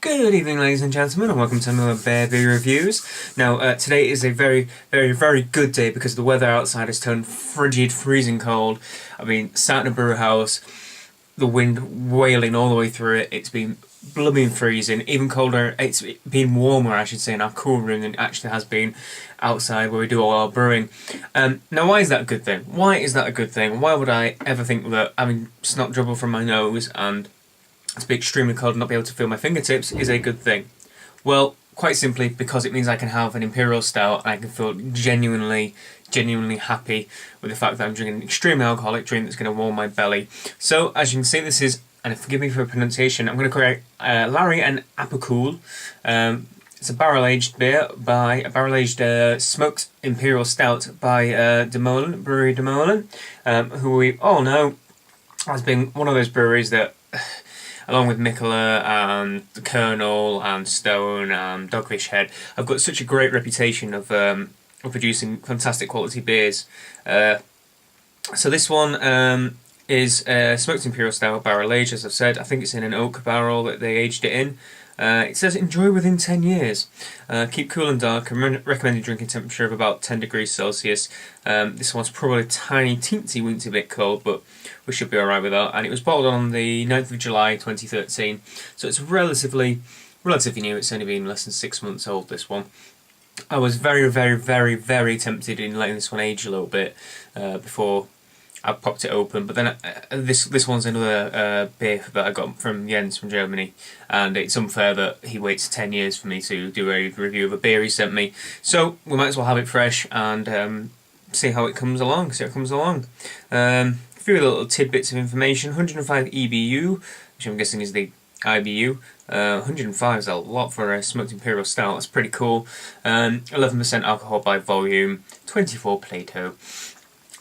Good evening, ladies and gentlemen, and welcome to another Bear Beer Reviews. Now, today is a very, very, very good day because the weather outside has turned frigid, freezing cold. I've been sat in a brew house, the wind wailing all the way through it. It's been blooming freezing, even colder. It's been warmer, I should say, in our cool room than it actually has been outside where we do all our brewing. Now, why is that a good thing? Why is that a good thing? Why would I ever think that having snot dribble from my nose and to be extremely cold and not be able to feel my fingertips is a good thing? Well, quite simply because it means I can have an imperial stout and I can feel genuinely happy with the fact that I'm drinking an extremely alcoholic drink that's going to warm my belly. So, as you can see, this is, and forgive me for pronunciation, I'm going to create Larie and Apekool. It's a barrel-aged beer by a barrel-aged smoked imperial stout by De Molen, Brouwerij De Molen, who we all know has been one of those breweries that, along with Mikkeller and the Colonel and Stone and Dogfish Head, I've got such a great reputation of producing fantastic quality beers. So this one is smoked imperial stout barrel aged, as I've said. I think it's in an oak barrel that they aged it in. It says enjoy within 10 years. Keep cool and dark, and recommended drinking temperature of about 10 degrees Celsius. This one's probably a tiny, teensy bit cold, but we should be alright with that. And it was bottled on the 9th of July 2013, so it's relatively new. It's only been less than 6 months old, this one. I was very tempted in letting this one age a little bit before I popped it open, but then this one's another beer that I got from Jens from Germany, and it's unfair that he waits 10 years for me to do a review of a beer he sent me. So we might as well have it fresh and see how it comes along. A few little tidbits of information: 105 EBU, which I'm guessing is the IBU. 105 is a lot for a smoked imperial stout. That's pretty cool. 11% alcohol by volume, 24 Plato.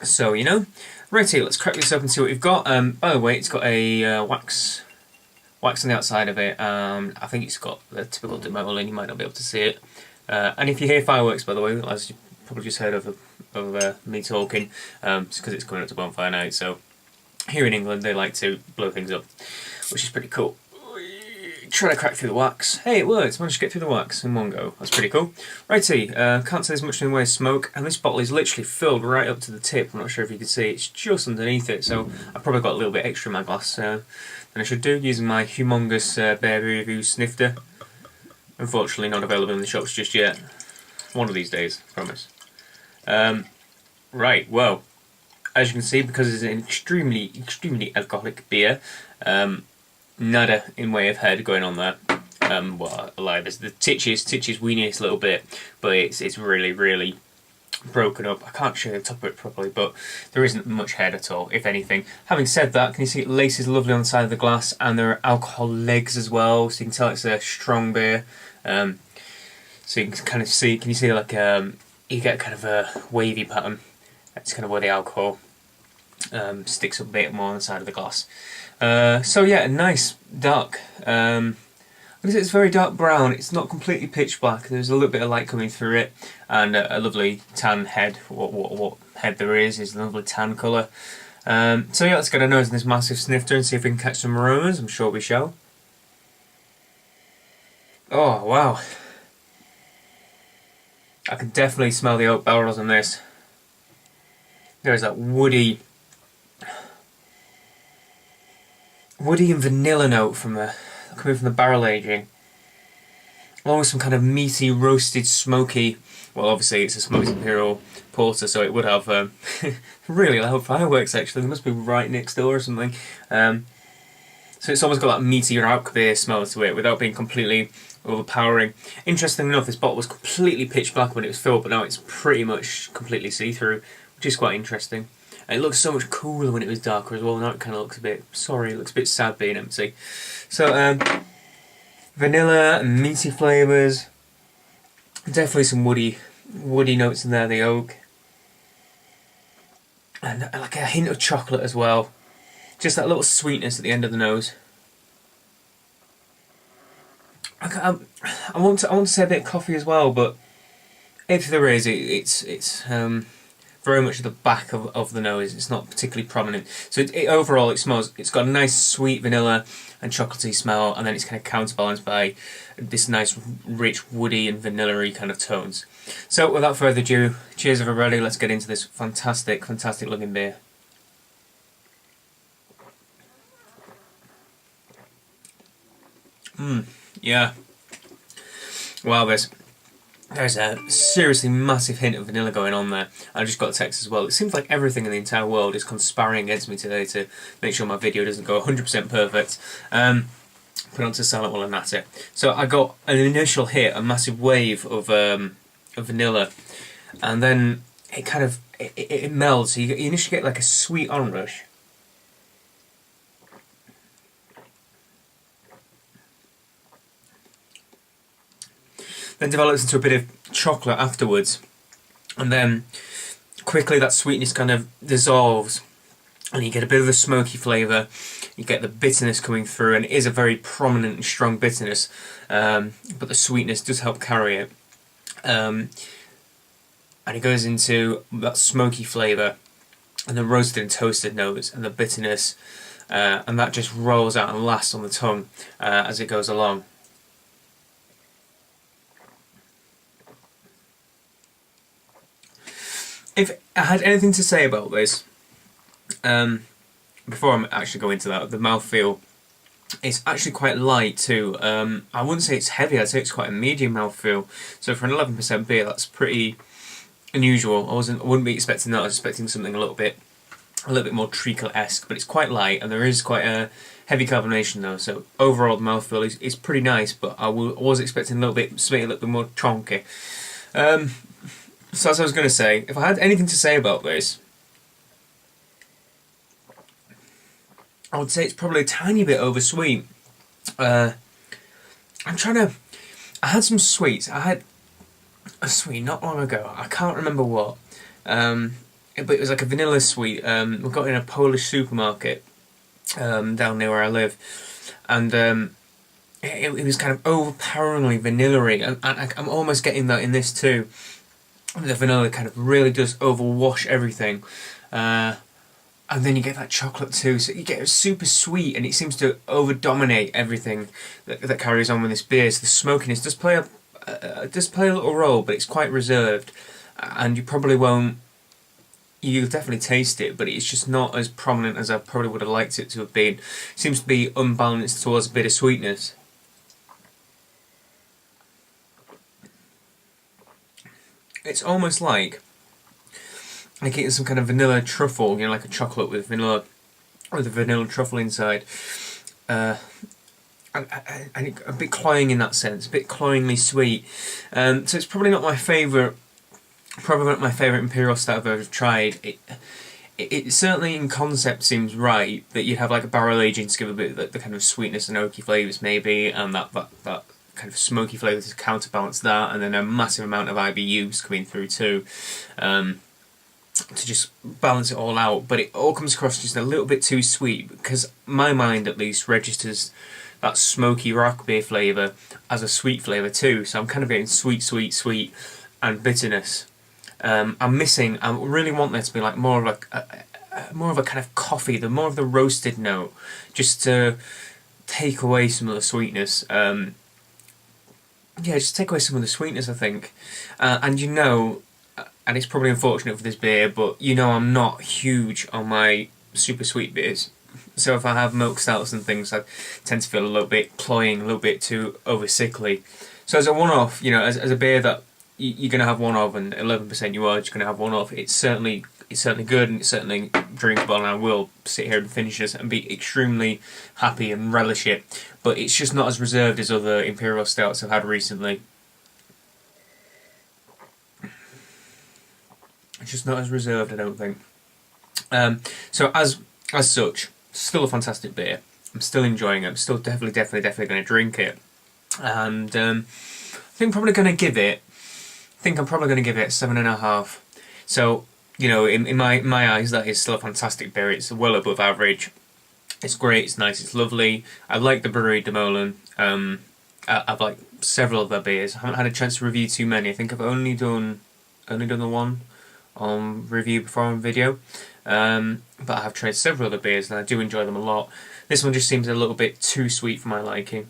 So, you know. Righty, let's crack this open and see what we've got. By the way, it's got a wax on the outside of it. I think it's got the typical De Molen. You might not be able to see it. And if you hear fireworks, by the way, as you probably just heard of me talking, it's because it's coming up to bonfire night. So here in England, they like to blow things up, which is pretty cool. Trying to crack through the wax. Hey, it works. Managed to get through the wax in one go. That's pretty cool. Righty, can't say there's much in the way of smoke, and this bottle is literally filled right up to the tip. I'm not sure if you can see. It's just underneath it, so I've probably got a little bit extra in my glass than I should do, using my humongous Bear Review snifter. Unfortunately, not available in the shops just yet. One of these days, I promise. Right, well, as you can see, because it's an extremely alcoholic beer, nada in way of head going on there. Well, I lie, there's the titches weeniest little bit, but it's really broken up. I can't show the top of it properly, but there isn't much head at all, if anything. Having said that, can you see it laces lovely on the side of the glass, and there are alcohol legs as well, so you can tell it's a strong beer. So you can kind of see, can you see like you get kind of a wavy pattern. That's kind of where the alcohol sticks up a bit more on the side of the glass. So yeah, a nice dark. It's very dark brown. It's not completely pitch black. There's a little bit of light coming through it, and a lovely tan head. What head there is a lovely tan colour. So yeah, let's get a nose in this massive snifter and see if we can catch some aromas. I'm sure we shall. Oh wow! I can definitely smell the oak barrels on this. There's that woody and vanilla note coming from the barrel aging, along with some kind of meaty, roasted, smoky. Well, obviously it's a smoked imperial porter, so it would have really loud fireworks. Actually, they must be right next door or something. So it's almost got that meaty rauk beer smell to it, without being completely overpowering. Interestingly enough, this bottle was completely pitch black when it was filled, but now it's pretty much completely see-through, which is quite interesting. And it looks so much cooler when it was darker as well. Now it kind of looks a bit it looks a bit sad being empty. So vanilla and meaty flavours, definitely some woody notes in there. The oak, and like a hint of chocolate as well. Just that little sweetness at the end of the nose. I want to say a bit of coffee as well, but If there is, it's very much at the back of the nose. It's not particularly prominent. So overall, it smells. It's got a nice sweet vanilla and chocolatey smell, and then it's kind of counterbalanced by this nice, rich, woody and vanilla-y kind of tones. So without further ado, cheers everybody. Let's get into this fantastic, fantastic looking beer. Yeah. Wow, there's a seriously massive hint of vanilla going on there. I just got a text as well. It seems like everything in the entire world is conspiring against me today to make sure my video doesn't go 100% perfect. Put on to silent while I'm at it. So I got an initial hit, a massive wave of vanilla, and then it kind of it melds. So you initially get like a sweet onrush. Then develops into a bit of chocolate afterwards, and then quickly that sweetness kind of dissolves, and you get a bit of a smoky flavour. You get the bitterness coming through, and it is a very prominent and strong bitterness, but the sweetness does help carry it. And it goes into that smoky flavour, and the roasted and toasted notes, and the bitterness, and that just rolls out and lasts on the tongue as it goes along. If I had anything to say about this, before I actually go into that, the mouthfeel is actually quite light too. I wouldn't say it's heavy, I'd say it's quite a medium mouthfeel. So for an 11% beer, that's pretty unusual. I wouldn't be expecting that. I was expecting something a little bit more treacle-esque, but it's quite light, and there is quite a heavy carbonation though. So overall, the mouthfeel is pretty nice, but I was expecting a little bit more chonky. So as I was going to say, if I had anything to say about this, I would say it's probably a tiny bit oversweet. I had some sweets. I had a sweet not long ago. I can't remember what. But it was like a vanilla sweet. We got it in a Polish supermarket down near where I live, and it was kind of overpoweringly vanilla-y, and I'm almost getting that in this too. The vanilla kind of really does overwash everything, and then you get that chocolate too, so you get it super sweet, and it seems to over-dominate everything that carries on with this beer. So the smokiness does play a little role, but it's quite reserved, and you'll definitely taste it, but it's just not as prominent as I probably would have liked it to have been. It seems to be unbalanced towards a bit of sweetness. It's almost like eating some kind of vanilla truffle, like a chocolate with a vanilla truffle inside. And a bit cloying in that sense, a bit cloyingly sweet. So it's probably not my favourite imperial stout I've ever tried. It certainly in concept seems right that you'd have like a barrel aging to give a bit of the kind of sweetness and oaky flavours maybe, and that kind of smoky flavour to counterbalance that, and then a massive amount of IBUs coming through too, to just balance it all out. But it all comes across just a little bit too sweet, because my mind at least registers that smoky rock beer flavour as a sweet flavour too. So I'm kind of getting sweet, and bitterness. I really want there to be like more of a kind of coffee, more of the roasted note, just to take away some of the sweetness. Just take away some of the sweetness, I think. And it's probably unfortunate for this beer, but I'm not huge on my super sweet beers. So if I have milk stouts and things, I tend to feel a little bit cloying, a little bit too over sickly. So as a one-off, as a beer that you're going to have one of, and 11% you are just going to have one of, it's certainly good, and it's certainly drinkable, and I will sit here and finish this and be extremely happy and relish it. But it's just not as reserved as other imperial stouts I've had recently. It's just not as reserved, I don't think. So as such, still a fantastic beer. I'm still enjoying it. I'm still definitely going to drink it, and I think I'm probably going to give it 7.5. So in my eyes, that is still a fantastic beer. It's well above average. It's great. It's nice. It's lovely. I like the Brouwerij De Molen. I've like several of their beers. I haven't had a chance to review too many. I think I've only done the one on review before on video. But I have tried several other beers and I do enjoy them a lot. This one just seems a little bit too sweet for my liking.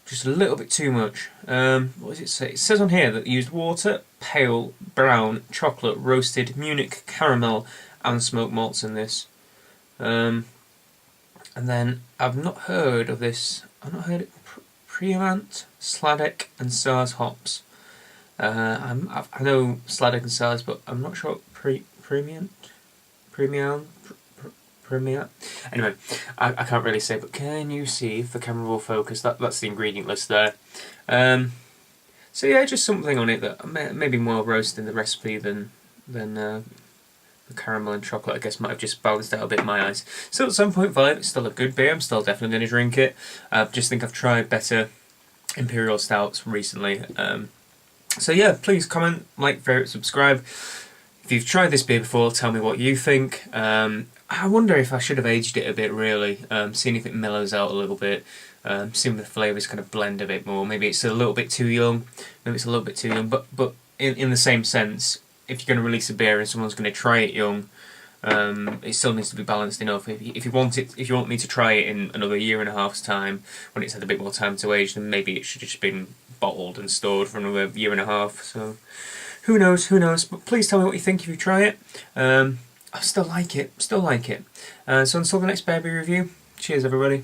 Just a little bit too much. What does it say? It says on here that they used water, pale, brown, chocolate, roasted, Munich caramel and smoked malts in this. And then I've not heard of this. I've not heard it. Priamant, Sladek and Sars hops. I know Sladek and Sars, but I'm not sure Premium. Anyway, I can't really say, but can you see if the camera will focus? That's the ingredient list there. So yeah, just something on it that maybe more roast in the recipe than the caramel and chocolate. I guess might have just balanced out a bit in my eyes. Still at 7.5, it's still a good beer. I'm still definitely going to drink it. I just think I've tried better imperial stouts recently. So yeah, please comment, like, favorite, subscribe. If you've tried this beer before, tell me what you think. I wonder if I should have aged it a bit, really, seeing if it mellows out a little bit, seeing if the flavours kind of blend a bit more. Maybe it's a little bit too young, but in the same sense, if you're going to release a beer and someone's going to try it young, it still needs to be balanced enough. If you want me to try it in another year and a half's time, when it's had a bit more time to age, then maybe it should have just been bottled and stored for another year and a half. So who knows? But please tell me what you think if you try it. I still like it. So until the next beer review, cheers everybody.